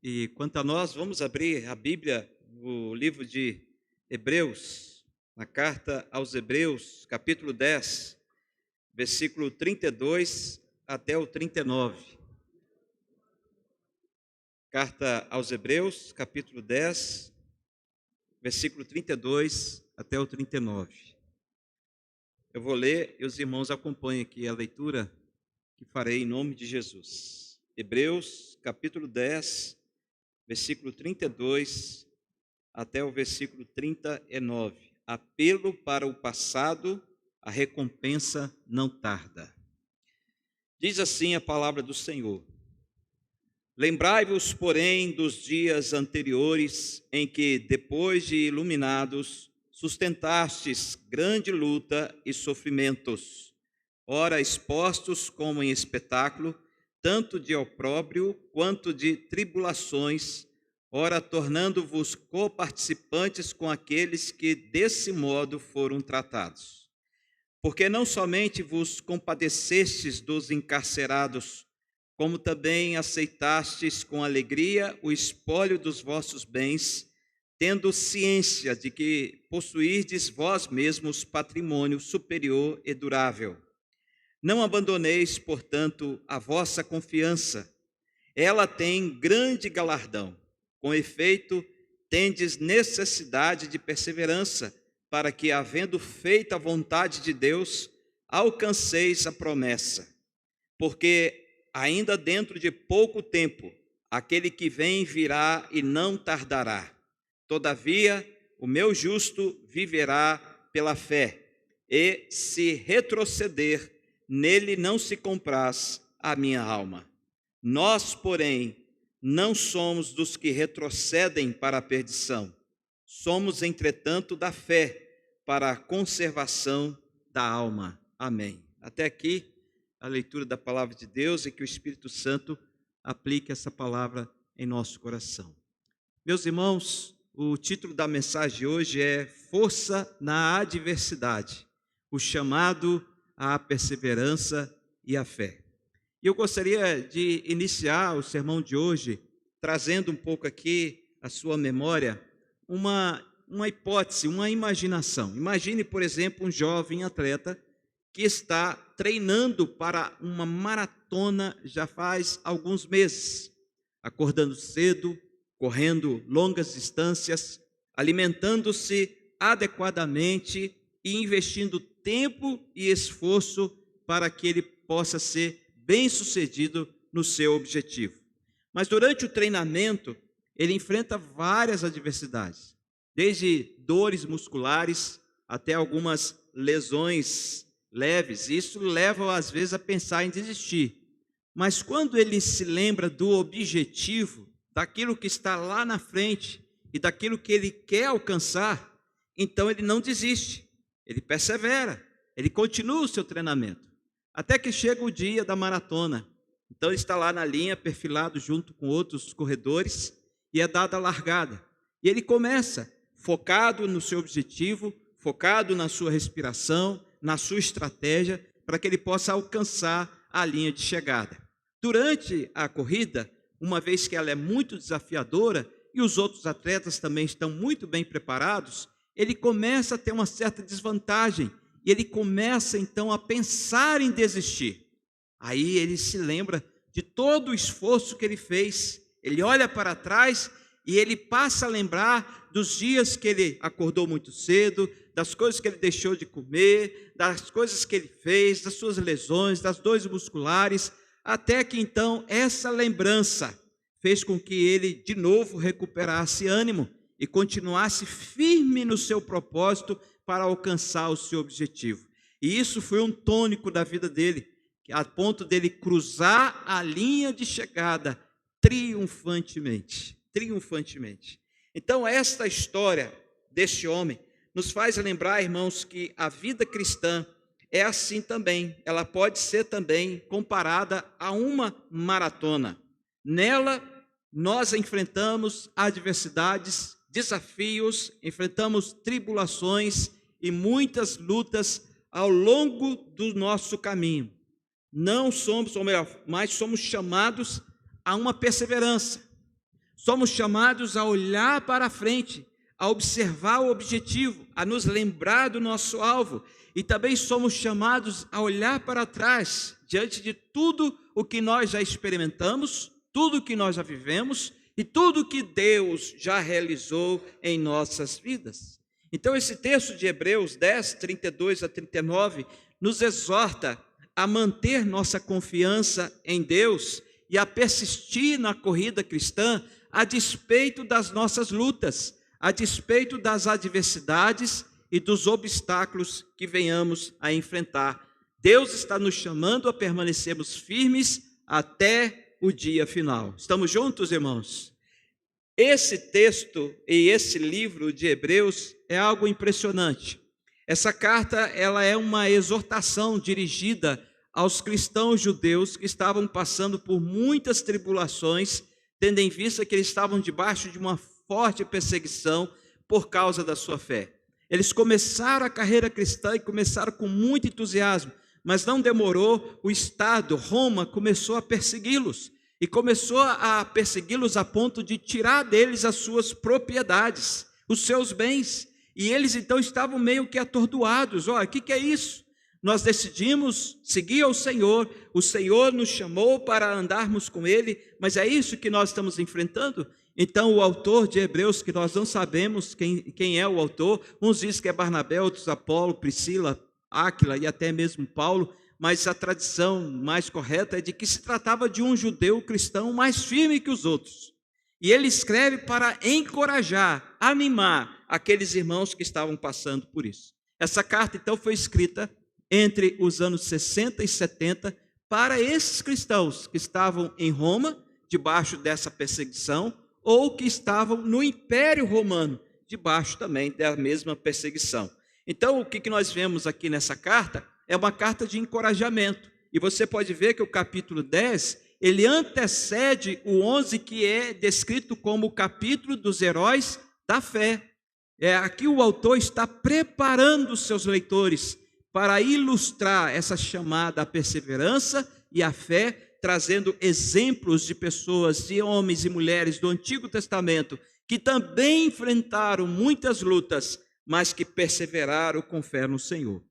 E quanto a nós, vamos abrir a Bíblia no livro de Hebreus, na carta aos Hebreus, capítulo 10, versículo 32 até o 39. Carta aos Hebreus, capítulo 10, versículo 32 até o 39. Eu vou ler e os irmãos acompanhem aqui a leitura que farei em nome de Jesus. Hebreus, capítulo 10, versículo 32 até o versículo 39. Apelo para o passado, a recompensa não tarda. Diz assim a palavra do Senhor: Lembrai-vos, porém, dos dias anteriores, em que, depois de iluminados, sustentastes grande luta e sofrimentos, ora expostos como em espetáculo, tanto de opróbrio quanto de tribulações, ora tornando-vos coparticipantes com aqueles que desse modo foram tratados. Porque não somente vos compadecestes dos encarcerados, como também aceitastes com alegria o espólio dos vossos bens, tendo ciência de que possuirdes vós mesmos patrimônio superior e durável. Não abandoneis, portanto, a vossa confiança. Ela tem grande galardão. Com efeito, tendes necessidade de perseverança, para que, havendo feito a vontade de Deus, alcanceis a promessa. Porque ainda dentro de pouco tempo, aquele que vem virá e não tardará. Todavia, o meu justo viverá pela fé, e se retroceder, nele não se compraz a minha alma. Nós, porém, não somos dos que retrocedem para a perdição. Somos, entretanto, da fé para a conservação da alma. Amém. Até aqui a leitura da palavra de Deus e que o Espírito Santo aplique essa palavra em nosso coração. Meus irmãos, o título da mensagem de hoje é Força na Adversidade, o chamado à perseverança e à fé. E eu gostaria de iniciar o sermão de hoje trazendo um pouco aqui à sua memória uma hipótese, uma imaginação. Imagine, por exemplo, um jovem atleta que está treinando para uma maratona já faz alguns meses, acordando cedo, correndo longas distâncias, alimentando-se adequadamente e investindo tempo e esforço para que ele possa ser bem-sucedido no seu objetivo. Mas durante o treinamento, ele enfrenta várias adversidades, desde dores musculares até algumas lesões leves. Isso leva, às vezes, a pensar em desistir. Mas quando ele se lembra do objetivo, daquilo que está lá na frente e daquilo que ele quer alcançar, então ele não desiste, ele persevera, ele continua o seu treinamento, até que chega o dia da maratona. Então ele está lá na linha, perfilado junto com outros corredores, e é dada a largada. E ele começa, focado no seu objetivo, focado na sua respiração, na sua estratégia, para que ele possa alcançar a linha de chegada. Durante a corrida, uma vez que ela é muito desafiadora, e os outros atletas também estão muito bem preparados, ele começa a ter uma certa desvantagem, e ele começa então a pensar em desistir. Aí ele se lembra de todo o esforço que ele fez, ele olha para trás e ele passa a lembrar dos dias que ele acordou muito cedo, das coisas que ele deixou de comer, das coisas que ele fez, das suas lesões, das dores musculares, até que então essa lembrança fez com que ele de novo recuperasse ânimo e continuasse firme no seu propósito para alcançar o seu objetivo. E isso foi um tônico da vida dele, a ponto dele cruzar a linha de chegada triunfantemente. Então, esta história deste homem nos faz lembrar, irmãos, que a vida cristã é assim também. Ela pode ser também comparada a uma maratona. Nela, nós enfrentamos adversidades, desafios, enfrentamos tribulações e muitas lutas ao longo do nosso caminho. Não somos, ou melhor, mas somos chamados a uma perseverança. somos chamados a olhar para a frente, a observar o objetivo, a nos lembrar do nosso alvo, e também somos chamados a olhar para trás, diante de tudo o que nós já experimentamos, tudo o que nós já vivemos e tudo o que Deus já realizou em nossas vidas. Então esse texto de Hebreus 10, 32 a 39, nos exorta a manter nossa confiança em Deus e a persistir na corrida cristã a despeito das nossas lutas, a despeito das adversidades e dos obstáculos que venhamos a enfrentar. Deus está nos chamando a permanecermos firmes até o dia final. Estamos juntos, irmãos? Esse texto e esse livro de Hebreus é algo impressionante. Essa carta, ela é uma exortação dirigida aos cristãos judeus que estavam passando por muitas tribulações, tendo em vista que eles estavam debaixo de uma forte perseguição por causa da sua fé. Eles começaram a carreira cristã e começaram com muito entusiasmo, mas não demorou, o Estado, Roma, começou a persegui-los. E começou a persegui-los a ponto de tirar deles as suas propriedades, os seus bens. E eles então estavam meio que atordoados. Olha, o que é isso? Nós decidimos seguir o Senhor nos chamou para andarmos com Ele, mas é isso que nós estamos enfrentando? Então o autor de Hebreus, que nós não sabemos quem é o autor, uns dizem que é Barnabé, outros Apolo, Priscila, Áquila e até mesmo Paulo, mas a tradição mais correta é de que se tratava de um judeu cristão mais firme que os outros. E ele escreve para encorajar, animar aqueles irmãos que estavam passando por isso. Essa carta, então, foi escrita entre os anos 60 e 70 para esses cristãos que estavam em Roma, debaixo dessa perseguição, ou que estavam no Império Romano, debaixo também da mesma perseguição. Então, o que nós vemos aqui nessa carta é uma carta de encorajamento. E você pode ver que o capítulo 10, ele antecede o 11, que é descrito como o capítulo dos heróis da fé. Aqui o autor está preparando os seus leitores para ilustrar essa chamada à perseverança e à fé, trazendo exemplos de pessoas, de homens e mulheres do Antigo Testamento, que também enfrentaram muitas lutas, mas que perseveraram com fé no Senhor.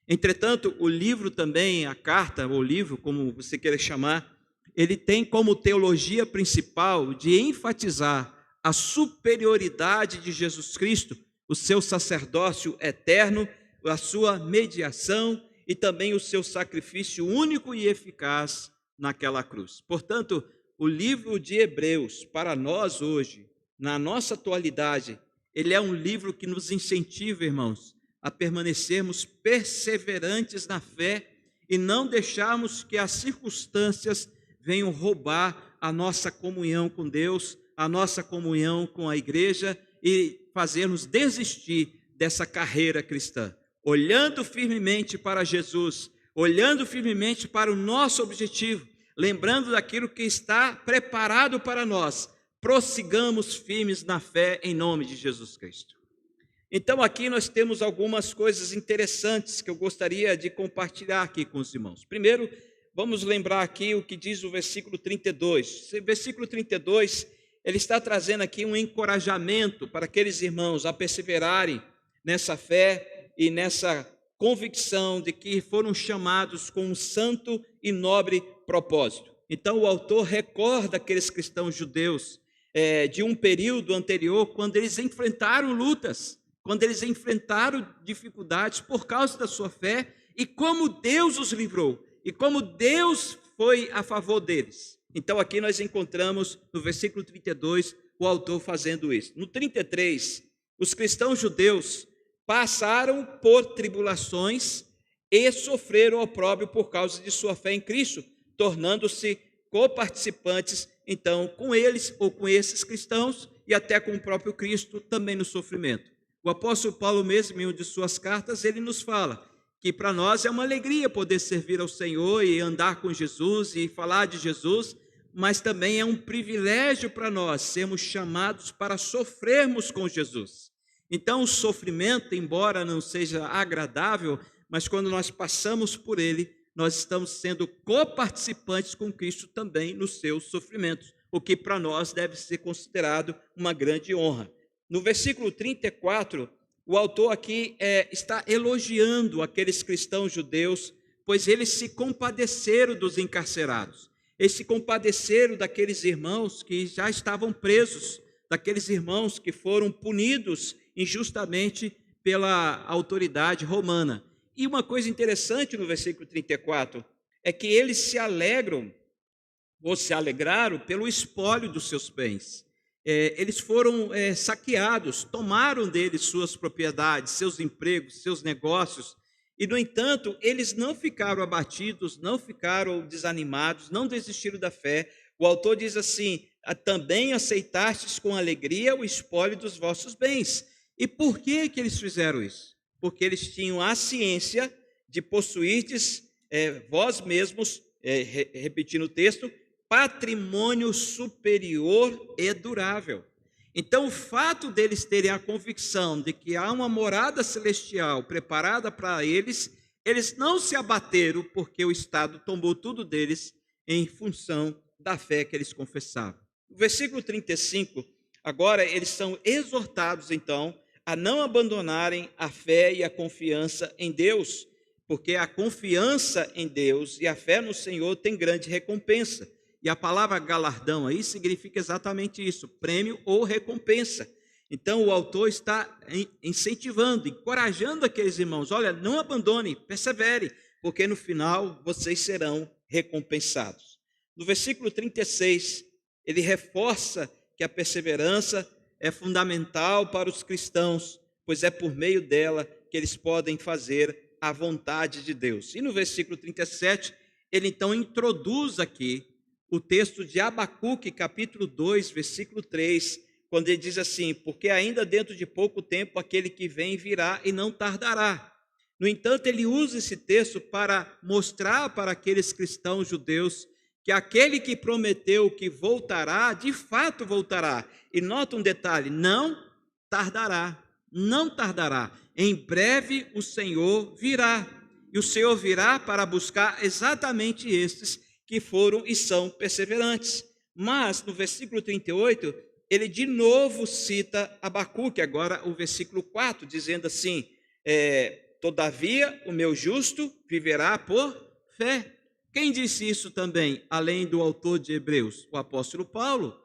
Entretanto, o livro também, a carta, ou livro, como você queira chamar, ele tem como teologia principal de enfatizar a superioridade de Jesus Cristo, o seu sacerdócio eterno, a sua mediação e também o seu sacrifício único e eficaz naquela cruz. Portanto, o livro de Hebreus, para nós hoje, na nossa atualidade, ele é um livro que nos incentiva, irmãos, a permanecermos perseverantes na fé e não deixarmos que as circunstâncias venham roubar a nossa comunhão com Deus, a nossa comunhão com a igreja e fazermos desistir dessa carreira cristã. Olhando firmemente para Jesus, olhando firmemente para o nosso objetivo, lembrando daquilo que está preparado para nós, prossigamos firmes na fé em nome de Jesus Cristo. Então aqui nós temos algumas coisas interessantes que eu gostaria de compartilhar aqui com os irmãos. Primeiro, vamos lembrar aqui o que diz o versículo 32. Esse versículo 32, ele está trazendo aqui um encorajamento para aqueles irmãos a perseverarem nessa fé e nessa convicção de que foram chamados com um santo e nobre propósito. Então o autor recorda aqueles cristãos judeus de um período anterior, quando eles enfrentaram lutas, quando eles enfrentaram dificuldades por causa da sua fé, e como Deus os livrou, e como Deus foi a favor deles. Então aqui nós encontramos no versículo 32 o autor fazendo isso. No 33, os cristãos judeus passaram por tribulações e sofreram opróbrio por causa de sua fé em Cristo, tornando-se coparticipantes, então, com eles ou com esses cristãos e até com o próprio Cristo também no sofrimento. O apóstolo Paulo mesmo, em uma de suas cartas, ele nos fala que para nós é uma alegria poder servir ao Senhor e andar com Jesus e falar de Jesus, mas também é um privilégio para nós sermos chamados para sofrermos com Jesus. Então o sofrimento, embora não seja agradável, mas quando nós passamos por ele, nós estamos sendo coparticipantes com Cristo também nos seus sofrimentos. o que para nós deve ser considerado uma grande honra. No versículo 34, o autor aqui está elogiando aqueles cristãos judeus, pois eles se compadeceram dos encarcerados. Eles se compadeceram daqueles irmãos que já estavam presos, daqueles irmãos que foram punidos injustamente pela autoridade romana. E uma coisa interessante no versículo 34 é que eles se alegram, ou se alegraram, pelo espólio dos seus bens. Eles foram saqueados, tomaram deles suas propriedades, seus empregos, seus negócios, e, no entanto, eles não ficaram abatidos, não ficaram desanimados, não desistiram da fé. O autor diz assim: também aceitastes com alegria o espólio dos vossos bens. E por que eles fizeram isso? Porque eles tinham a ciência de possuirdes vós mesmos, repetindo o texto, patrimônio superior e durável. Então, o fato deles terem a convicção de que há uma morada celestial preparada para eles, eles não se abateram porque o Estado tomou tudo deles em função da fé que eles confessavam. No versículo 35, agora eles são exortados, então, a não abandonarem a fé e a confiança em Deus, porque a confiança em Deus e a fé no Senhor tem grande recompensa. E a palavra galardão aí significa exatamente isso, prêmio ou recompensa. Então o autor está incentivando, encorajando aqueles irmãos: olha, não abandonem, persevere, porque no final vocês serão recompensados. No versículo 36, ele reforça que a perseverança é fundamental para os cristãos, pois é por meio dela que eles podem fazer a vontade de Deus. E no versículo 37, ele então introduz aqui o texto de Abacuque, capítulo 2, versículo 3, quando ele diz assim: porque ainda dentro de pouco tempo aquele que vem virá e não tardará. No entanto, ele usa esse texto para mostrar para aqueles cristãos judeus que aquele que prometeu que voltará, de fato voltará. E nota um detalhe: não tardará, não tardará. Em breve o Senhor virá, e o Senhor virá para buscar exatamente estes que foram e são perseverantes. Mas no versículo 38, ele de novo cita Abacuque, agora o versículo 4, dizendo assim: todavia o meu justo viverá por fé. Quem disse isso também, além do autor de Hebreus? O apóstolo Paulo.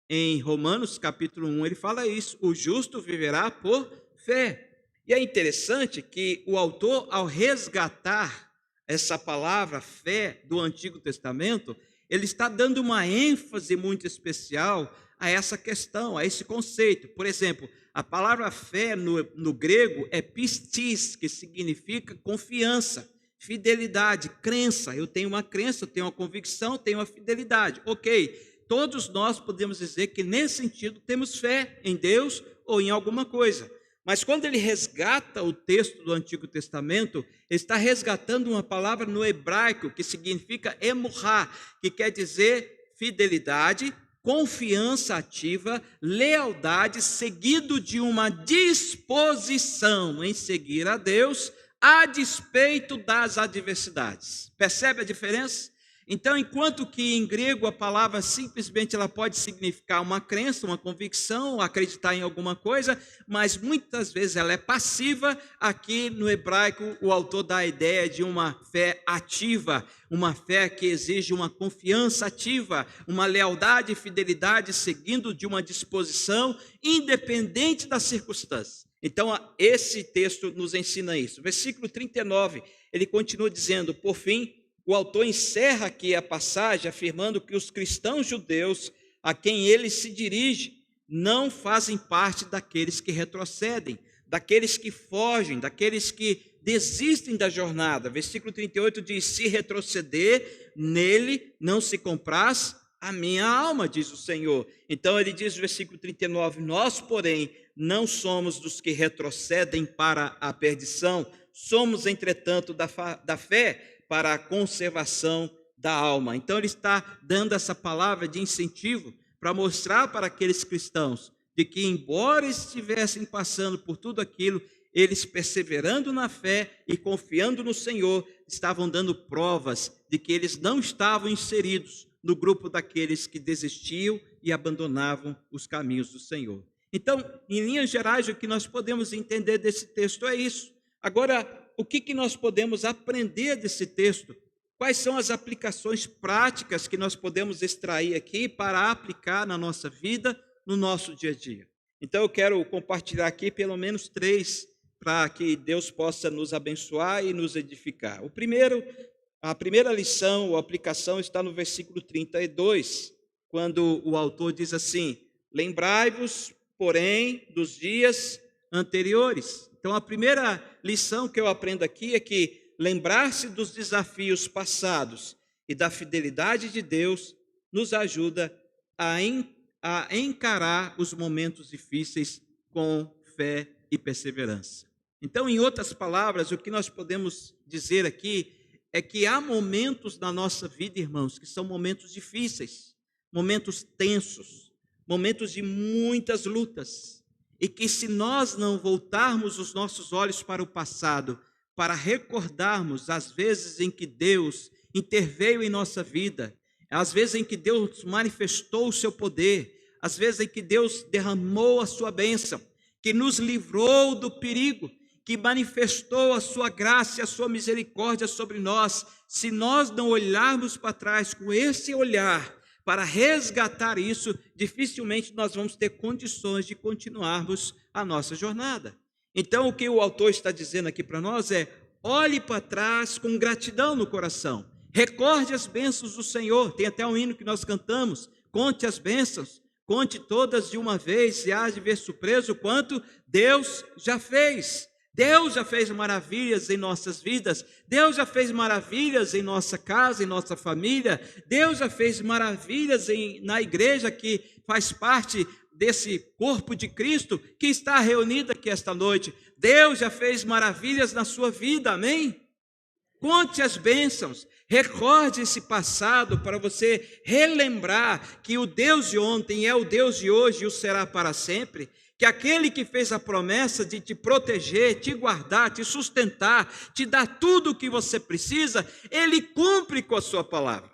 Em Romanos capítulo 1 ele fala isso: o justo viverá por fé. E é interessante que o autor, ao resgatar essa palavra fé do Antigo Testamento, ele está dando uma ênfase muito especial a essa questão, a esse conceito. Por exemplo, a palavra fé no grego é pistis, que significa confiança, fidelidade, crença. Eu tenho uma crença, eu tenho uma convicção, tenho uma fidelidade. Ok, todos nós podemos dizer que nesse sentido temos fé em Deus ou em alguma coisa. Mas quando ele resgata o texto do Antigo Testamento, ele está resgatando uma palavra no hebraico que significa emurrá, que quer dizer fidelidade, confiança ativa, lealdade, seguido de uma disposição em seguir a Deus a despeito das adversidades. Percebe a diferença? Então, enquanto que em grego a palavra simplesmente ela pode significar uma crença, uma convicção, acreditar em alguma coisa, mas muitas vezes ela é passiva, aqui no hebraico o autor dá a ideia de uma fé ativa, uma fé que exige uma confiança ativa, uma lealdade e fidelidade seguindo de uma disposição independente das circunstâncias. Então, esse texto nos ensina isso. Versículo 39, ele continua dizendo: por fim, o autor encerra aqui a passagem afirmando que os cristãos judeus a quem ele se dirige não fazem parte daqueles que retrocedem, daqueles que fogem, daqueles que desistem da jornada. Versículo 38 diz: se retroceder, nele não se compraz a minha alma, diz o Senhor. Então ele diz no versículo 39, nós, porém, não somos dos que retrocedem para a perdição, somos, entretanto, da fé para a conservação da alma. Então ele está dando essa palavra de incentivo para mostrar para aqueles cristãos de que, embora estivessem passando por tudo aquilo, eles, perseverando na fé e confiando no Senhor, estavam dando provas de que eles não estavam inseridos no grupo daqueles que desistiam e abandonavam os caminhos do Senhor. Então, em linhas gerais, o que nós podemos entender desse texto é isso. Agora, o que nós podemos aprender desse texto? Quais são as aplicações práticas que nós podemos extrair aqui para aplicar na nossa vida, no nosso dia a dia? Então, eu quero compartilhar aqui pelo menos 3 para que Deus possa nos abençoar e nos edificar. A primeira lição ou aplicação está no versículo 32, quando o autor diz assim: lembrai-vos, porém, dos dias anteriores. Então, a primeira lição que eu aprendo aqui é que lembrar-se dos desafios passados e da fidelidade de Deus nos ajuda a encarar os momentos difíceis com fé e perseverança. Então, em outras palavras, o que nós podemos dizer aqui é que há momentos na nossa vida, irmãos, que são momentos difíceis, momentos tensos, momentos de muitas lutas, e que se nós não voltarmos os nossos olhos para o passado, para recordarmos as vezes em que Deus interveio em nossa vida, as vezes em que Deus manifestou o seu poder, as vezes em que Deus derramou a sua bênção, que nos livrou do perigo, que manifestou a sua graça e a sua misericórdia sobre nós, se nós não olharmos para trás com esse olhar para resgatar isso, dificilmente nós vamos ter condições de continuarmos a nossa jornada. Então, o que o autor está dizendo aqui para nós é: olhe para trás com gratidão no coração, recorde as bênçãos do Senhor. Tem até um hino que nós cantamos: conte as bênçãos, conte todas de uma vez, e há de ver surpreso quanto Deus já fez. Deus já fez maravilhas em nossas vidas, Deus já fez maravilhas em nossa casa, em nossa família, Deus já fez maravilhas na igreja que faz parte desse corpo de Cristo que está reunido aqui esta noite. Deus já fez maravilhas na sua vida, amém? Conte as bênçãos, recorde esse passado para você relembrar que o Deus de ontem é o Deus de hoje e o será para sempre. Que aquele que fez a promessa de te proteger, te guardar, te sustentar, te dar tudo o que você precisa, ele cumpre com a sua palavra.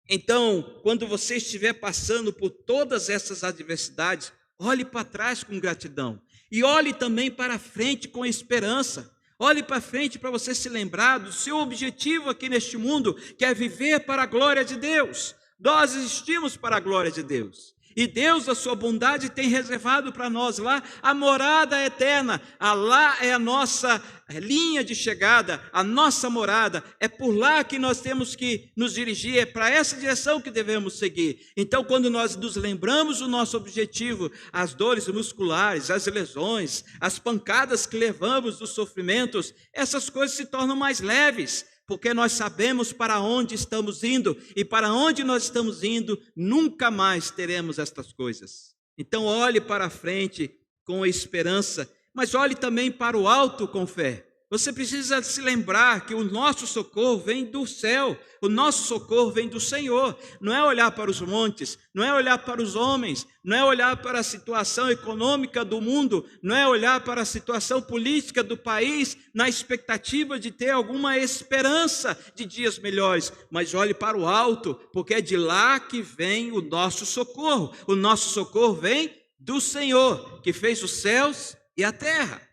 Então, quando você estiver passando por todas essas adversidades, olhe para trás com gratidão e olhe também para frente com esperança. Olhe para frente para você se lembrar do seu objetivo aqui neste mundo, que é viver para a glória de Deus. Nós existimos para a glória de Deus. E Deus, a sua bondade, tem reservado para nós lá a morada eterna. Lá é a nossa linha de chegada, a nossa morada. É por lá que nós temos que nos dirigir, é para essa direção que devemos seguir. Então, quando nós nos lembramos do nosso objetivo, as dores musculares, as lesões, as pancadas que levamos dos sofrimentos, essas coisas se tornam mais leves, porque nós sabemos para onde estamos indo, e para onde nós estamos indo, nunca mais teremos estas coisas. Então, olhe para frente com esperança, mas olhe também para o alto com fé. Você precisa se lembrar que o nosso socorro vem do céu, o nosso socorro vem do Senhor. Não é olhar para os montes, não é olhar para os homens, não é olhar para a situação econômica do mundo, não é olhar para a situação política do país na expectativa de ter alguma esperança de dias melhores, mas olhe para o alto, porque é de lá que vem o nosso socorro. O nosso socorro vem do Senhor, que fez os céus e a terra.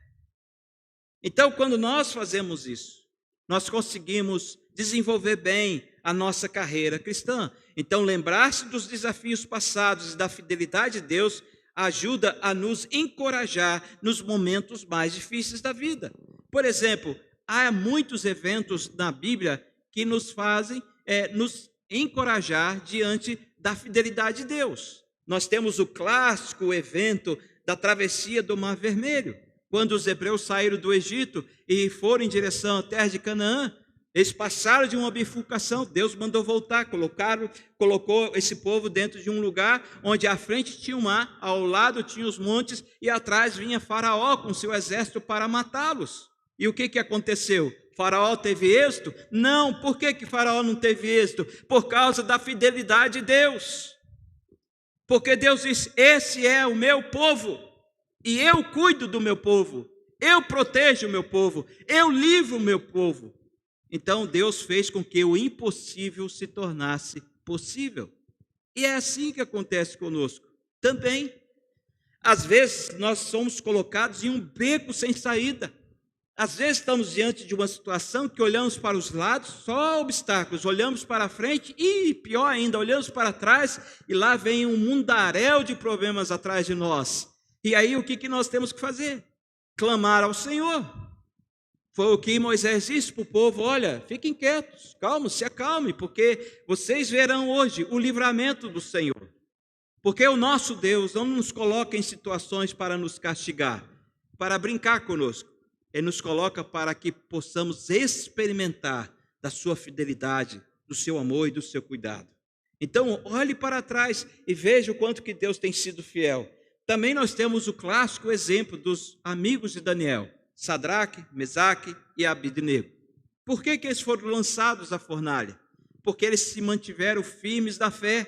Então, quando nós fazemos isso, nós conseguimos desenvolver bem a nossa carreira cristã. Então, lembrar-se dos desafios passados e da fidelidade de Deus ajuda a nos encorajar nos momentos mais difíceis da vida. Por exemplo, há muitos eventos na Bíblia que nos fazem nos encorajar diante da fidelidade de Deus. Nós temos o clássico evento da travessia do Mar Vermelho. Quando os hebreus saíram do Egito e foram em direção à terra de Canaã, eles passaram de uma bifurcação, Deus mandou voltar, colocou esse povo dentro de um lugar onde à frente tinha o mar, ao lado tinha os montes e atrás vinha Faraó com seu exército para matá-los. E o que aconteceu? Faraó teve êxito? Não. Por que Faraó não teve êxito? Por causa da fidelidade de Deus. Porque Deus disse: esse é o meu povo. E eu cuido do meu povo, eu protejo o meu povo, eu livro o meu povo. Então Deus fez com que o impossível se tornasse possível. E é assim que acontece conosco. Também, às vezes, nós somos colocados em um beco sem saída. Às vezes estamos diante de uma situação que olhamos para os lados, só obstáculos, olhamos para a frente e, pior ainda, olhamos para trás e lá vem um mundaréu de problemas atrás de nós. E aí o que nós temos que fazer? Clamar ao Senhor. Foi o que Moisés disse para o povo: olha, fiquem quietos, calmos, se acalmem, porque vocês verão hoje o livramento do Senhor. Porque o nosso Deus não nos coloca em situações para nos castigar, para brincar conosco. Ele nos coloca para que possamos experimentar da sua fidelidade, do seu amor e do seu cuidado. Então, olhe para trás e veja o quanto que Deus tem sido fiel. Também nós temos o clássico exemplo dos amigos de Daniel, Sadraque, Mesaque e Abednego. Por que eles foram lançados à fornalha? Porque eles se mantiveram firmes da fé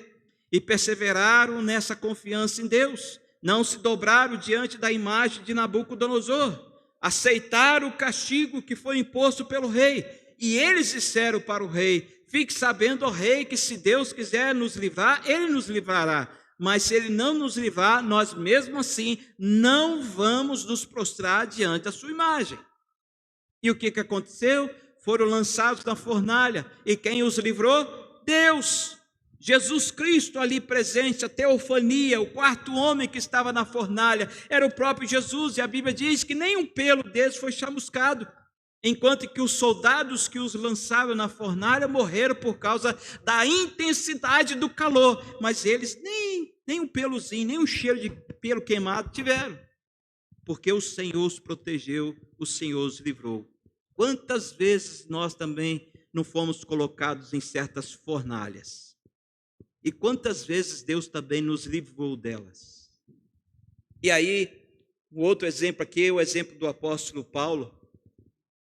e perseveraram nessa confiança em Deus. Não se dobraram diante da imagem de Nabucodonosor. Aceitaram o castigo que foi imposto pelo rei. E eles disseram para o rei: fique sabendo, ó rei, que se Deus quiser nos livrar, ele nos livrará. Mas se ele não nos livrar, nós mesmo assim não vamos nos prostrar diante da sua imagem. E o que aconteceu? Foram lançados na fornalha. E quem os livrou? Deus. Jesus Cristo ali presente, a teofania, o quarto homem que estava na fornalha, era o próprio Jesus. E a Bíblia diz que nem um pelo deles foi chamuscado. Enquanto que os soldados que os lançaram na fornalha morreram por causa da intensidade do calor. Mas eles nem um pelozinho, nem um cheiro de pelo queimado tiveram. Porque o Senhor os protegeu, o Senhor os livrou. Quantas vezes nós também não fomos colocados em certas fornalhas? E quantas vezes Deus também nos livrou delas? E aí, o outro exemplo aqui é o exemplo do apóstolo Paulo,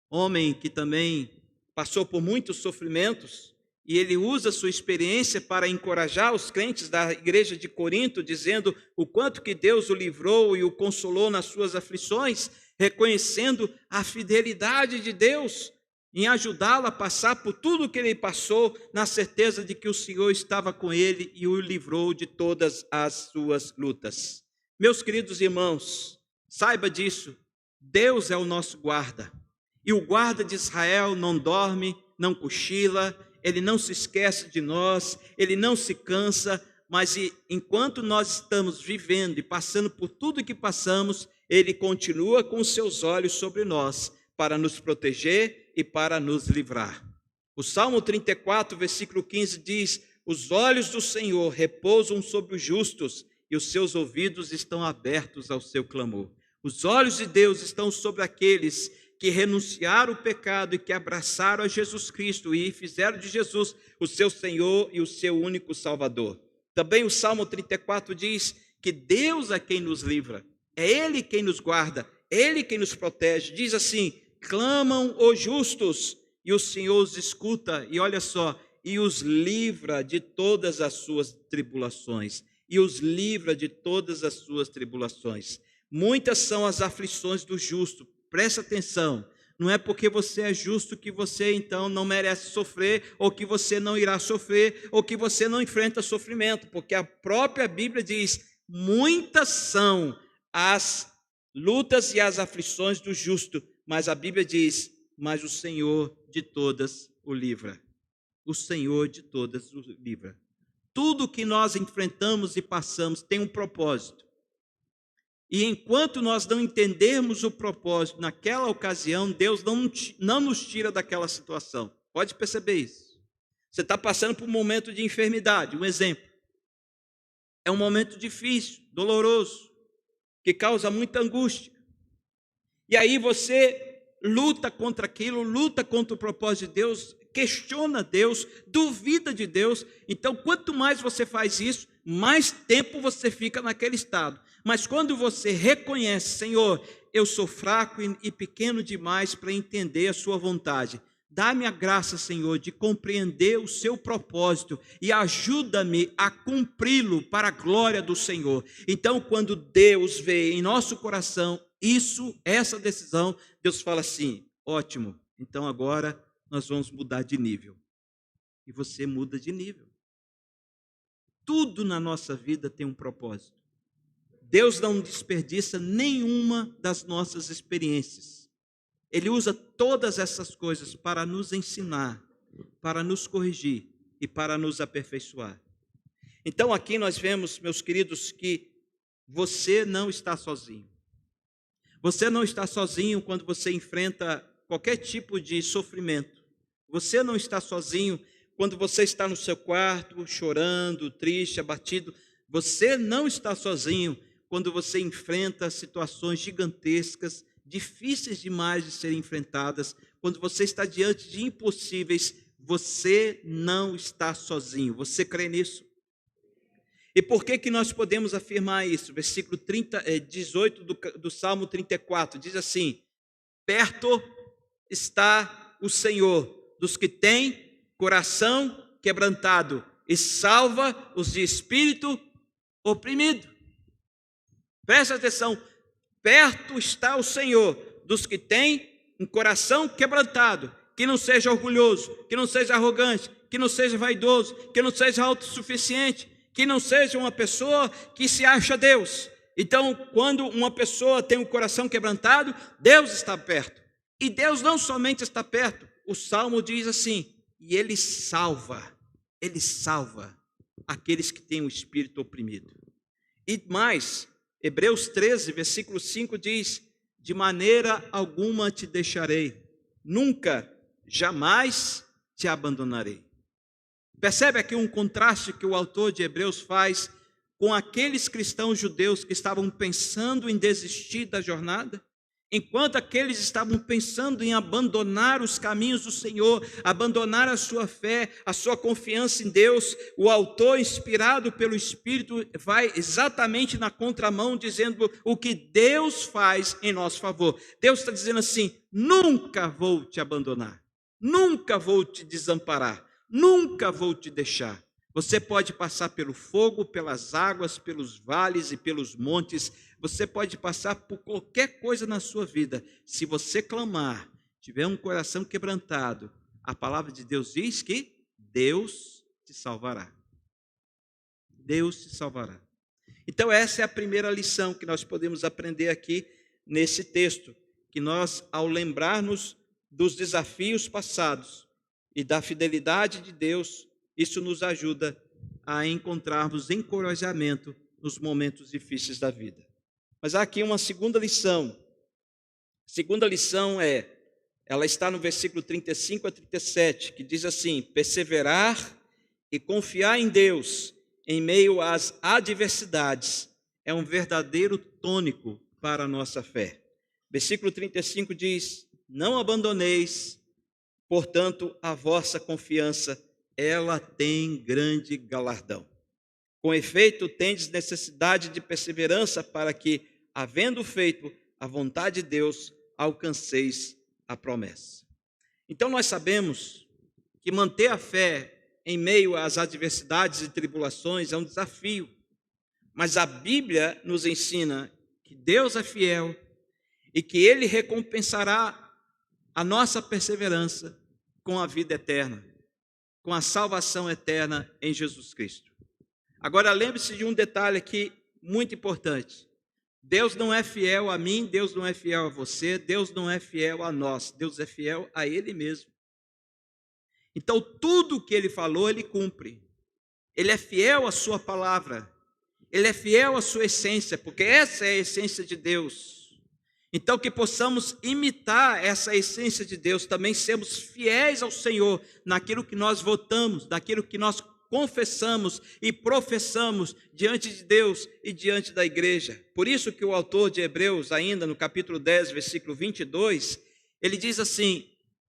homem que também passou por muitos sofrimentos, e ele usa sua experiência para encorajar os crentes da igreja de Corinto, dizendo o quanto que Deus o livrou e o consolou nas suas aflições, reconhecendo a fidelidade de Deus em ajudá-lo a passar por tudo que ele passou, na certeza de que o Senhor estava com ele e o livrou de todas as suas lutas. Meus queridos irmãos, saiba disso, Deus é o nosso guarda, e o guarda de Israel não dorme, não cochila, ele não se esquece de nós, ele não se cansa, mas enquanto nós estamos vivendo e passando por tudo que passamos, ele continua com os seus olhos sobre nós, para nos proteger e para nos livrar. O Salmo 34, versículo 15 diz: os olhos do Senhor repousam sobre os justos e os seus ouvidos estão abertos ao seu clamor. Os olhos de Deus estão sobre aqueles que renunciaram ao pecado e que abraçaram a Jesus Cristo e fizeram de Jesus o seu Senhor e o seu único Salvador. Também o Salmo 34 diz que Deus é quem nos livra, é Ele quem nos guarda, é Ele quem nos protege. Diz assim: clamam os justos e o Senhor os escuta, e olha só, e os livra de todas as suas tribulações, e os livra de todas as suas tribulações. Muitas são as aflições do justo, presta atenção, não é porque você é justo que você então não merece sofrer, ou que você não irá sofrer, ou que você não enfrenta sofrimento, porque a própria Bíblia diz: muitas são as lutas e as aflições do justo, mas a Bíblia diz: mas o Senhor de todas o livra. O Senhor de todas o livra. Tudo que nós enfrentamos e passamos tem um propósito. E enquanto nós não entendermos o propósito naquela ocasião, Deus não nos tira daquela situação. Pode perceber isso. Você está passando por um momento de enfermidade, um exemplo. É um momento difícil, doloroso, que causa muita angústia. E aí você luta contra aquilo, luta contra o propósito de Deus, questiona Deus, duvida de Deus. Então, quanto mais você faz isso, mais tempo você fica naquele estado. Mas quando você reconhece: Senhor, eu sou fraco e pequeno demais para entender a sua vontade. Dá-me a graça, Senhor, de compreender o seu propósito e ajuda-me a cumpri-lo para a glória do Senhor. Então, quando Deus vê em nosso coração essa decisão, Deus fala assim: ótimo, então agora nós vamos mudar de nível. E você muda de nível. tudo na nossa vida tem um propósito. Deus não desperdiça nenhuma das nossas experiências. Ele usa todas essas coisas para nos ensinar, para nos corrigir e para nos aperfeiçoar. Então aqui nós vemos, meus queridos, que você não está sozinho. Você não está sozinho quando você enfrenta qualquer tipo de sofrimento. Você não está sozinho quando você está no seu quarto, chorando, triste, abatido. Você não está sozinho quando você enfrenta situações gigantescas, difíceis demais de serem enfrentadas. Quando você está diante de impossíveis, você não está sozinho. Você crê nisso? E por que nós podemos afirmar isso? Versículo 18 do Salmo 34, diz assim: perto está o Senhor dos que têm coração quebrantado e salva os de espírito oprimido. Presta atenção, perto está o Senhor dos que têm um coração quebrantado, que não seja orgulhoso, que não seja arrogante, que não seja vaidoso, que não seja autossuficiente, que não seja uma pessoa que se acha Deus. Então, quando uma pessoa tem um coração quebrantado, Deus está perto. E Deus não somente está perto, o Salmo diz assim, e Ele salva aqueles que têm o espírito oprimido. E mais, Hebreus 13, versículo 5 diz, de maneira alguma te deixarei, nunca, jamais te abandonarei. Percebe aqui um contraste que o autor de Hebreus faz com aqueles cristãos judeus que estavam pensando em desistir da jornada? Enquanto aqueles estavam pensando em abandonar os caminhos do Senhor, abandonar a sua fé, a sua confiança em Deus, o autor, inspirado pelo Espírito, vai exatamente na contramão, dizendo o que Deus faz em nosso favor. Deus está dizendo assim, nunca vou te abandonar, nunca vou te desamparar, nunca vou te deixar. Você pode passar pelo fogo, pelas águas, pelos vales e pelos montes. Você pode passar por qualquer coisa na sua vida. Se você clamar, tiver um coração quebrantado, a palavra de Deus diz que Deus te salvará. Deus te salvará. Então essa é a primeira lição que nós podemos aprender aqui nesse texto. Que nós, ao lembrarmos dos desafios passados, e da fidelidade de Deus, isso nos ajuda a encontrarmos encorajamento nos momentos difíceis da vida. Mas há aqui uma segunda lição. A segunda lição ela está no versículo 35 a 37, que diz assim, perseverar e confiar em Deus em meio às adversidades é um verdadeiro tônico para a nossa fé. Versículo 35 diz, não abandoneis, portanto, a vossa confiança, ela tem grande galardão. Com efeito, tendes necessidade de perseverança para que, havendo feito a vontade de Deus, alcanceis a promessa. Então, nós sabemos que manter a fé em meio às adversidades e tribulações é um desafio. Mas a Bíblia nos ensina que Deus é fiel e que Ele recompensará a nossa perseverança com a vida eterna, com a salvação eterna em Jesus Cristo. Agora, lembre-se de um detalhe aqui muito importante. Deus não é fiel a mim, Deus não é fiel a você, Deus não é fiel a nós, Deus é fiel a Ele mesmo. Então, tudo o que Ele falou, Ele cumpre. Ele é fiel à sua palavra, Ele é fiel à sua essência, porque essa é a essência de Deus. Então, que possamos imitar essa essência de Deus, também sermos fiéis ao Senhor naquilo que nós votamos, naquilo que nós confessamos e professamos diante de Deus e diante da igreja. Por isso que o autor de Hebreus, ainda no capítulo 10, versículo 22, ele diz assim,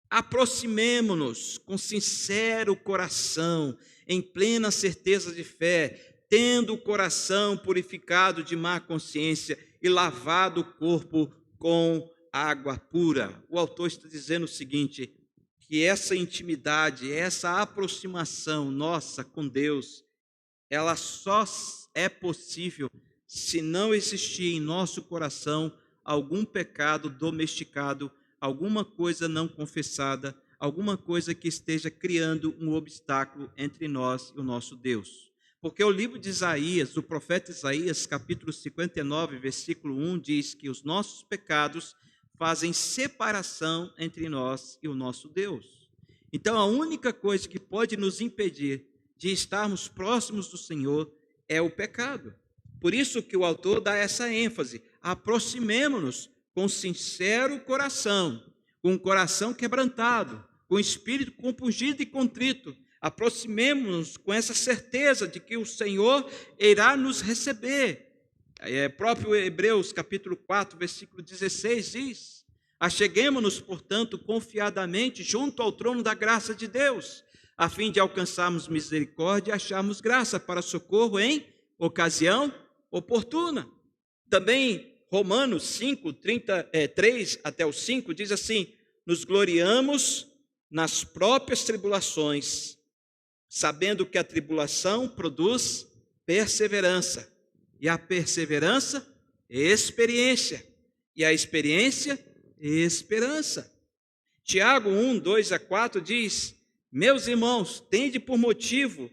aproximemo-nos com sincero coração, em plena certeza de fé, tendo o coração purificado de má consciência e lavado o corpo com água pura. O autor está dizendo o seguinte, que essa intimidade, essa aproximação nossa com Deus, ela só é possível se não existir em nosso coração algum pecado domesticado, alguma coisa não confessada, alguma coisa que esteja criando um obstáculo entre nós e o nosso Deus. Porque o livro de Isaías, do profeta Isaías, capítulo 59, versículo 1, diz que os nossos pecados fazem separação entre nós e o nosso Deus. Então, a única coisa que pode nos impedir de estarmos próximos do Senhor é o pecado. Por isso que o autor dá essa ênfase: aproximemo-nos com sincero coração, com um coração quebrantado, com espírito compungido e contrito. Aproximemo-nos com essa certeza de que o Senhor irá nos receber. Próprio Hebreus, capítulo 4, versículo 16 diz: acheguemo-nos, portanto, confiadamente junto ao trono da graça de Deus, a fim de alcançarmos misericórdia e acharmos graça para socorro em ocasião oportuna. Também Romanos 5, 3 até o 5 diz assim: nos gloriamos nas próprias tribulações, sabendo que a tribulação produz perseverança, e a perseverança, experiência, e a experiência, esperança. Tiago 1, 2 a 4 diz: meus irmãos, tende por motivo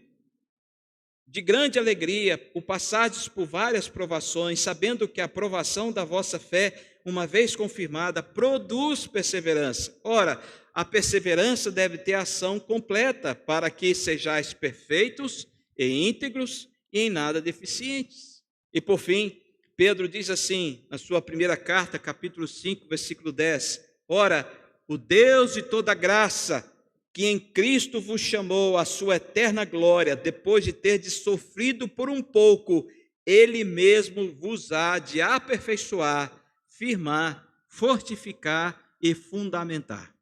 de grande alegria o passardes por várias provações, sabendo que a provação da vossa fé, uma vez confirmada, produz perseverança. Ora, a perseverança deve ter ação completa, para que sejais perfeitos e íntegros e em nada deficientes. E por fim, Pedro diz assim, na sua primeira carta, capítulo 5, versículo 10: ora, o Deus de toda graça, que em Cristo vos chamou à sua eterna glória, depois de terdes sofrido por um pouco, Ele mesmo vos há de aperfeiçoar, firmar, fortificar e fundamentar.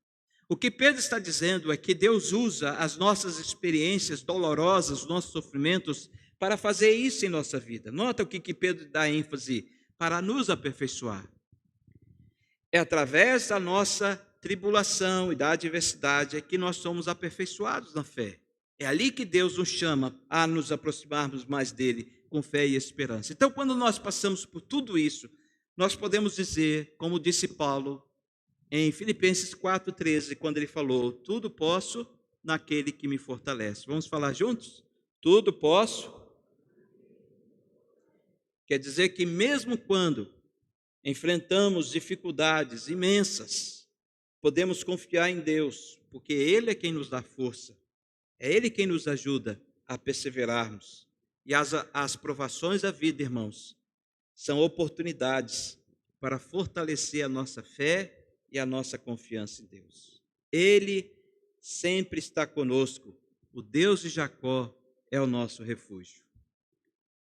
O que Pedro está dizendo é que Deus usa as nossas experiências dolorosas, os nossos sofrimentos, para fazer isso em nossa vida. Nota o que Pedro dá ênfase: para nos aperfeiçoar. É através da nossa tribulação e da adversidade é que nós somos aperfeiçoados na fé. É ali que Deus nos chama a nos aproximarmos mais dele com fé e esperança. Então, quando nós passamos por tudo isso, nós podemos dizer, como disse Paulo em Filipenses 4,13, quando ele falou: tudo posso naquele que me fortalece. Vamos falar juntos? Tudo posso. Quer dizer que mesmo quando enfrentamos dificuldades imensas, podemos confiar em Deus, porque Ele é quem nos dá força, é Ele quem nos ajuda a perseverarmos. E as provações da vida, irmãos, são oportunidades para fortalecer a nossa fé e a nossa confiança em Deus. Ele sempre está conosco. O Deus de Jacó é o nosso refúgio.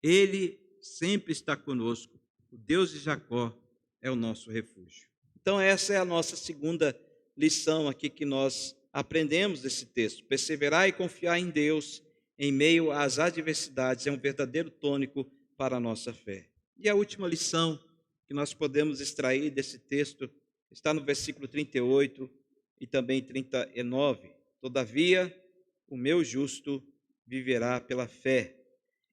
Ele sempre está conosco. O Deus de Jacó é o nosso refúgio. Então, essa é a nossa segunda lição aqui que nós aprendemos desse texto. Perseverar e confiar em Deus em meio às adversidades é um verdadeiro tônico para a nossa fé. E a última lição que nós podemos extrair desse texto está no versículo 38 e também 39. Todavia, o meu justo viverá pela fé,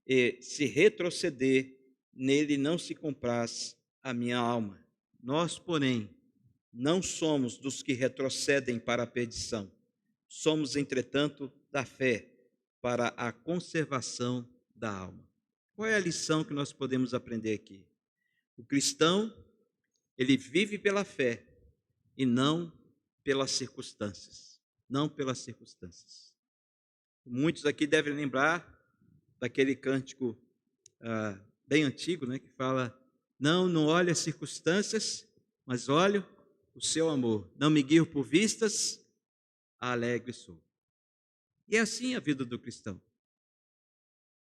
e se retroceder, nele não se compraz a minha alma. Nós, porém, não somos dos que retrocedem para a perdição. Somos, entretanto, da fé para a conservação da alma. Qual é a lição que nós podemos aprender aqui? O cristão, ele vive pela fé e não pelas circunstâncias. Não pelas circunstâncias. Muitos aqui devem lembrar daquele cântico bem antigo, né, que fala: não olhe as circunstâncias, mas olho o seu amor. Não me guio por vistas, alegre sou. E é assim a vida do cristão.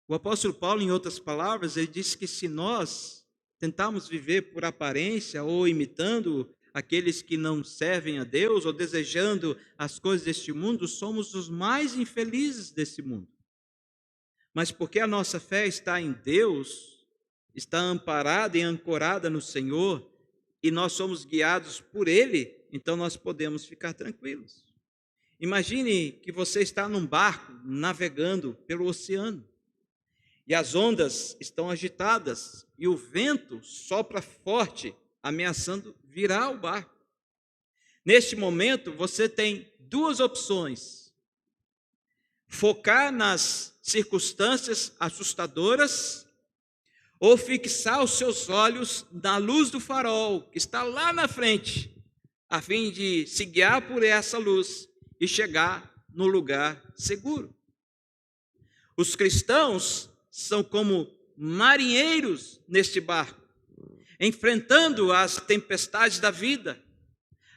O apóstolo Paulo, em outras palavras, ele disse que se nós tentarmos viver por aparência ou imitando aqueles que não servem a Deus ou desejando as coisas deste mundo, somos os mais infelizes desse mundo. Mas porque a nossa fé está em Deus, está amparada e ancorada no Senhor, e nós somos guiados por Ele, então nós podemos ficar tranquilos. Imagine que você está num barco navegando pelo oceano, e as ondas estão agitadas, e o vento sopra forte, ameaçando virar o barco. Neste momento, você tem duas opções: Focar nas circunstâncias assustadoras ou fixar os seus olhos na luz do farol que está lá na frente, a fim de se guiar por essa luz e chegar no lugar seguro? Os cristãos são como marinheiros neste barco, enfrentando as tempestades da vida.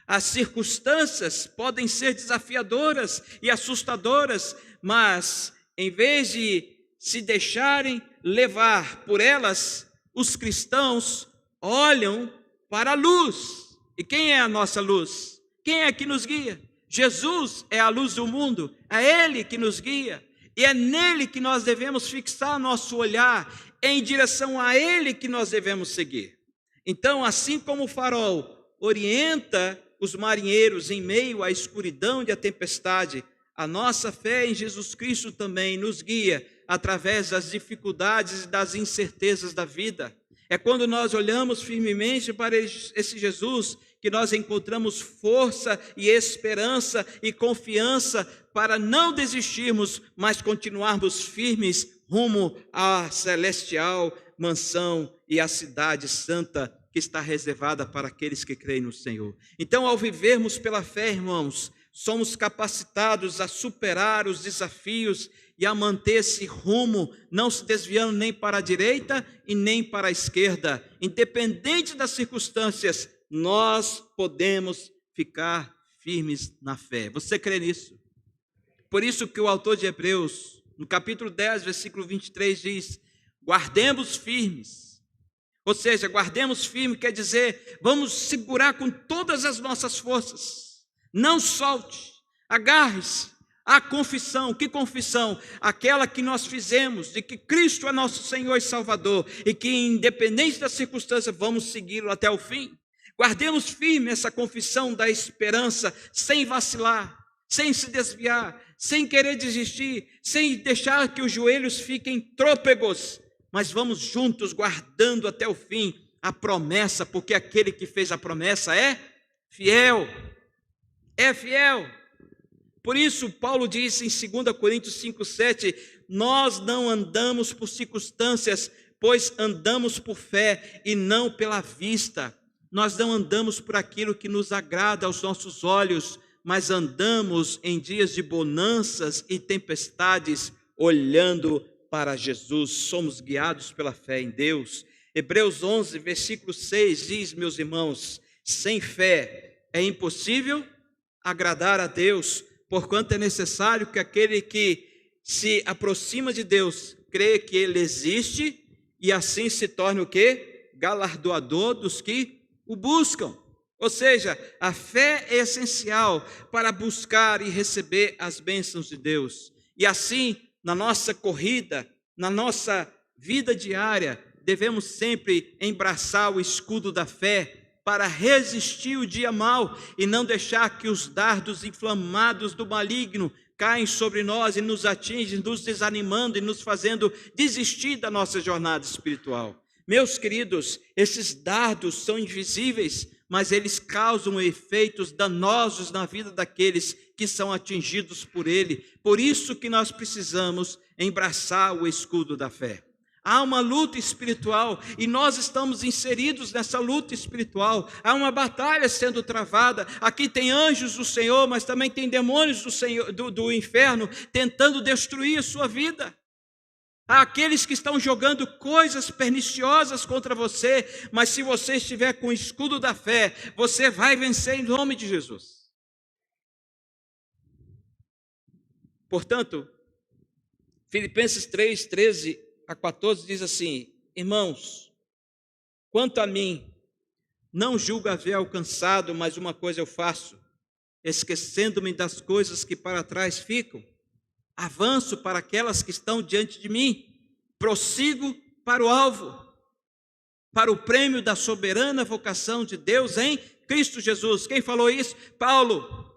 As circunstâncias podem ser desafiadoras e assustadoras, mas em vez de se deixarem levar por elas, os cristãos olham para a luz. E quem é a nossa luz? Quem é que nos guia? Jesus é a luz do mundo, é Ele que nos guia. E é nele que nós devemos fixar nosso olhar, é em direção a Ele que nós devemos seguir. Então, assim como o farol orienta os marinheiros em meio à escuridão e à tempestade, a nossa fé em Jesus Cristo também nos guia através das dificuldades e das incertezas da vida. É quando nós olhamos firmemente para esse Jesus que nós encontramos força e esperança e confiança para não desistirmos, mas continuarmos firmes rumo à celestial mansão e à cidade santa que está reservada para aqueles que creem no Senhor. Então, ao vivermos pela fé, irmãos, somos capacitados a superar os desafios e a manter esse rumo, não se desviando nem para a direita e nem para a esquerda. Independente das circunstâncias, nós podemos ficar firmes na fé. Você crê nisso? Por isso que o autor de Hebreus, no capítulo 10, versículo 23, diz: guardemos firmes. Ou seja, guardemos firme quer dizer, vamos segurar com todas as nossas forças. Não solte, agarre-se à confissão. Que confissão? Aquela que nós fizemos, de que Cristo é nosso Senhor e Salvador, e que independente das circunstâncias, vamos segui-lo até o fim. Guardemos firme essa confissão da esperança, sem vacilar, sem se desviar, sem querer desistir, sem deixar que os joelhos fiquem trôpegos, mas vamos juntos guardando até o fim a promessa, porque aquele que fez a promessa é fiel. É fiel. Por isso, Paulo disse em 2 Coríntios 5,7, nós não andamos por circunstâncias, pois andamos por fé e não pela vista. Nós não andamos por aquilo que nos agrada aos nossos olhos, mas andamos em dias de bonanças e tempestades, olhando para Jesus. Somos guiados pela fé em Deus. Hebreus 11, versículo 6 diz, meus irmãos, sem fé é impossível agradar a Deus, porquanto é necessário que aquele que se aproxima de Deus creia que Ele existe e assim se torne o quê? Galardoador dos que o buscam. Ou seja, a fé é essencial para buscar e receber as bênçãos de Deus. E assim, na nossa corrida, na nossa vida diária, devemos sempre embraçar o escudo da fé para resistir o dia mau e não deixar que os dardos inflamados do maligno caem sobre nós e nos atingem, nos desanimando e nos fazendo desistir da nossa jornada espiritual. Meus queridos, esses dardos são invisíveis, mas eles causam efeitos danosos na vida daqueles que são atingidos por ele. Por isso que nós precisamos embraçar o escudo da fé. Há uma luta espiritual e nós estamos inseridos nessa luta espiritual. Há uma batalha sendo travada. Aqui tem anjos do Senhor, mas também tem demônios do Senhor, do inferno tentando destruir a sua vida. Há aqueles que estão jogando coisas perniciosas contra você, mas se você estiver com o escudo da fé, você vai vencer em nome de Jesus. Portanto, Filipenses 3, 13 a 14 diz assim: irmãos, quanto a mim, não julgo haver alcançado, mas uma coisa eu faço, esquecendo-me das coisas que para trás ficam, avanço para aquelas que estão diante de mim, prossigo para o alvo, para o prêmio da soberana vocação de Deus em Cristo Jesus. Quem falou isso? Paulo.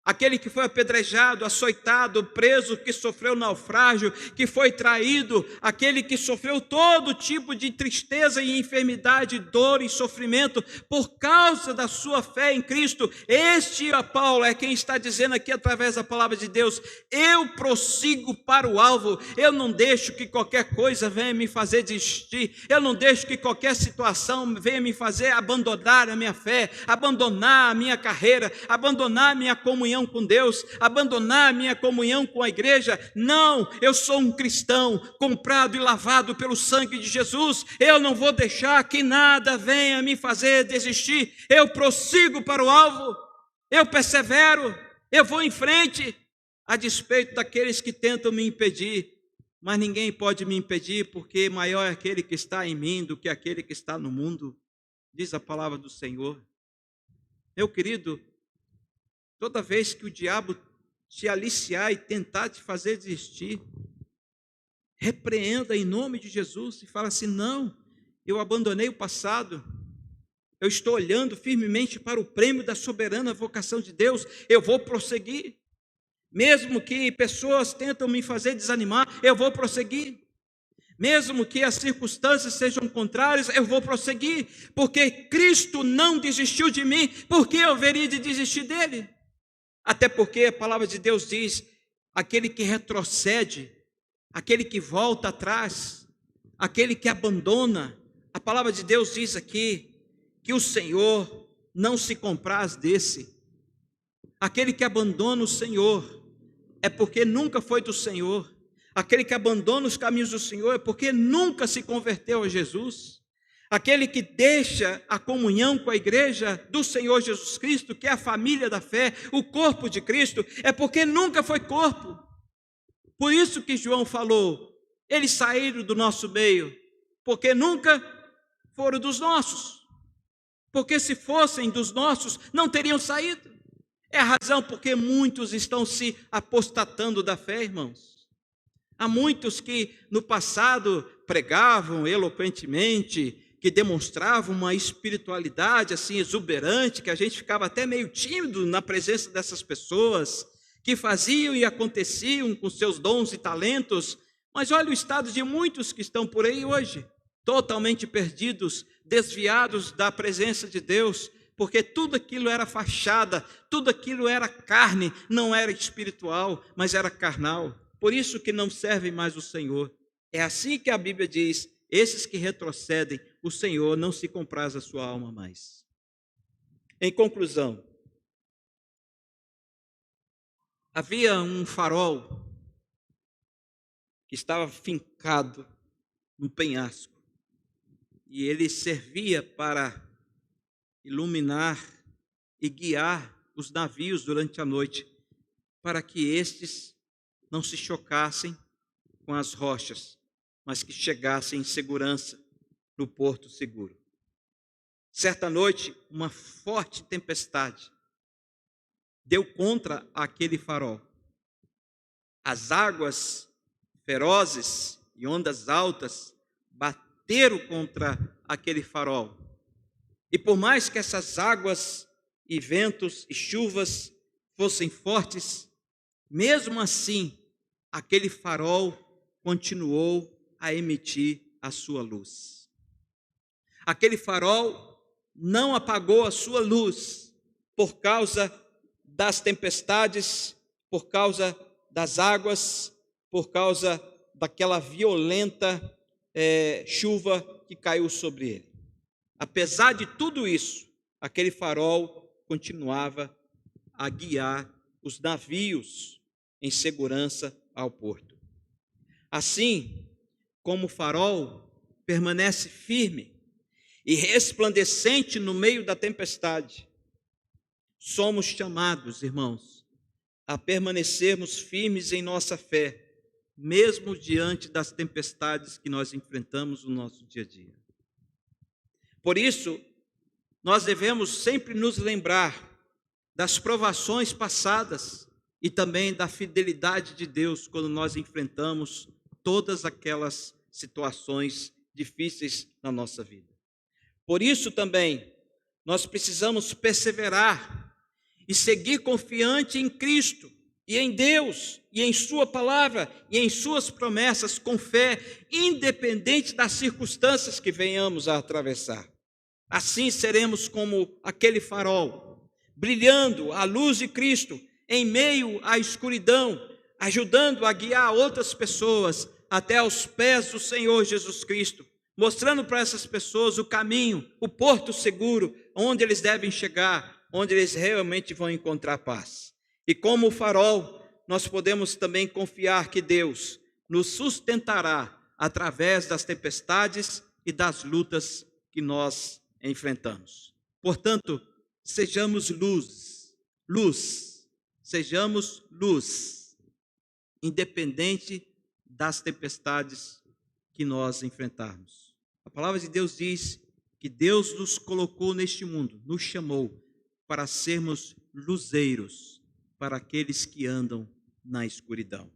aquele que foi apedrejado, açoitado, preso, que sofreu naufrágio, que foi traído, aquele que sofreu todo tipo de tristeza e enfermidade, dor e sofrimento por causa da sua fé em Cristo. Este, ó Paulo, é quem está dizendo aqui através da palavra de Deus: eu prossigo para o alvo, eu não deixo que qualquer coisa venha me fazer desistir, eu não deixo que qualquer situação venha me fazer abandonar a minha fé, abandonar a minha carreira, abandonar a minha comunhão com Deus, abandonar a minha comunhão com a igreja. Não, eu sou um cristão comprado e lavado pelo sangue de Jesus. Eu não vou deixar que nada venha me fazer desistir. Eu prossigo para o alvo, eu persevero, eu vou em frente, a despeito daqueles que tentam me impedir. Mas ninguém pode me impedir, porque maior é aquele que está em mim do que aquele que está no mundo, diz a palavra do Senhor. Meu querido, toda vez que o diabo te aliciar e tentar te fazer desistir, repreenda em nome de Jesus e fala assim: não, eu abandonei o passado, eu estou olhando firmemente para o prêmio da soberana vocação de Deus, eu vou prosseguir. Mesmo que pessoas tentam me fazer desanimar, eu vou prosseguir. Mesmo que as circunstâncias sejam contrárias, eu vou prosseguir, porque Cristo não desistiu de mim, por que eu haveria de desistir dele? Até porque a palavra de Deus diz: aquele que retrocede, aquele que volta atrás, aquele que abandona, a palavra de Deus diz aqui que o Senhor não se compraz desse. Aquele que abandona o Senhor é porque nunca foi do Senhor. Aquele que abandona os caminhos do Senhor é porque nunca se converteu a Jesus. Aquele que deixa a comunhão com a igreja do Senhor Jesus Cristo, que é a família da fé, o corpo de Cristo, é porque nunca foi corpo. Por isso que João falou: eles saíram do nosso meio, porque nunca foram dos nossos. Porque se fossem dos nossos, não teriam saído. É a razão porque muitos estão se apostatando da fé, irmãos. Há muitos que no passado pregavam eloquentemente, que demonstravam uma espiritualidade assim exuberante, que a gente ficava até meio tímido na presença dessas pessoas, que faziam e aconteciam com seus dons e talentos. Mas olha o estado de muitos que estão por aí hoje, totalmente perdidos, desviados da presença de Deus, porque tudo aquilo era fachada, tudo aquilo era carne, não era espiritual, mas era carnal. Por isso que não servem mais o Senhor. É assim que a Bíblia diz: esses que retrocedem, o Senhor não se compraz a sua alma mais. Em conclusão, havia um farol que estava fincado num penhasco, e ele servia para iluminar e guiar os navios durante a noite, para que estes não se chocassem com as rochas, mas que chegassem em segurança no porto seguro. Certa noite, uma forte tempestade deu contra aquele farol. As águas ferozes e ondas altas bateram contra aquele farol. E por mais que essas águas e ventos e chuvas fossem fortes, mesmo assim, aquele farol continuou a emitir a sua luz. Aquele farol não apagou a sua luz por causa das tempestades, por causa das águas, por causa daquela violenta chuva que caiu sobre ele. Apesar de tudo isso, aquele farol continuava a guiar os navios em segurança ao porto. Assim como o farol permanece firme e resplandecente no meio da tempestade, somos chamados, irmãos, a permanecermos firmes em nossa fé, mesmo diante das tempestades que nós enfrentamos no nosso dia a dia. Por isso, nós devemos sempre nos lembrar das provações passadas e também da fidelidade de Deus quando nós enfrentamos todas aquelas situações difíceis na nossa vida. Por isso também, nós precisamos perseverar de seguir confiante em Cristo e em Deus e em sua palavra e em suas promessas com fé, independente das circunstâncias que venhamos a atravessar. Assim seremos como aquele farol, brilhando a luz de Cristo em meio à escuridão, ajudando a guiar outras pessoas até aos pés do Senhor Jesus Cristo, mostrando para essas pessoas o caminho, o porto seguro, onde eles devem chegar, onde eles realmente vão encontrar paz. E como o farol, nós podemos também confiar que Deus nos sustentará através das tempestades e das lutas que nós enfrentamos. Portanto, sejamos luz, sejamos luz, independente das tempestades que nós enfrentarmos. A palavra de Deus diz que Deus nos colocou neste mundo, nos chamou para sermos luzeiros para aqueles que andam na escuridão.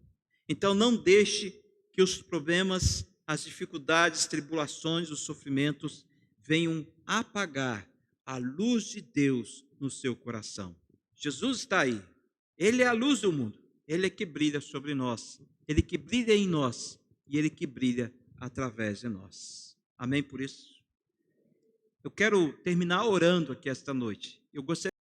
Então não deixe que os problemas, as dificuldades, tribulações, os sofrimentos venham apagar a luz de Deus no seu coração. Jesus está aí, Ele é a luz do mundo, Ele é que brilha sobre nós, Ele que brilha em nós e Ele que brilha através de nós. Amém por isso? Eu quero terminar orando aqui esta noite. Eu gostaria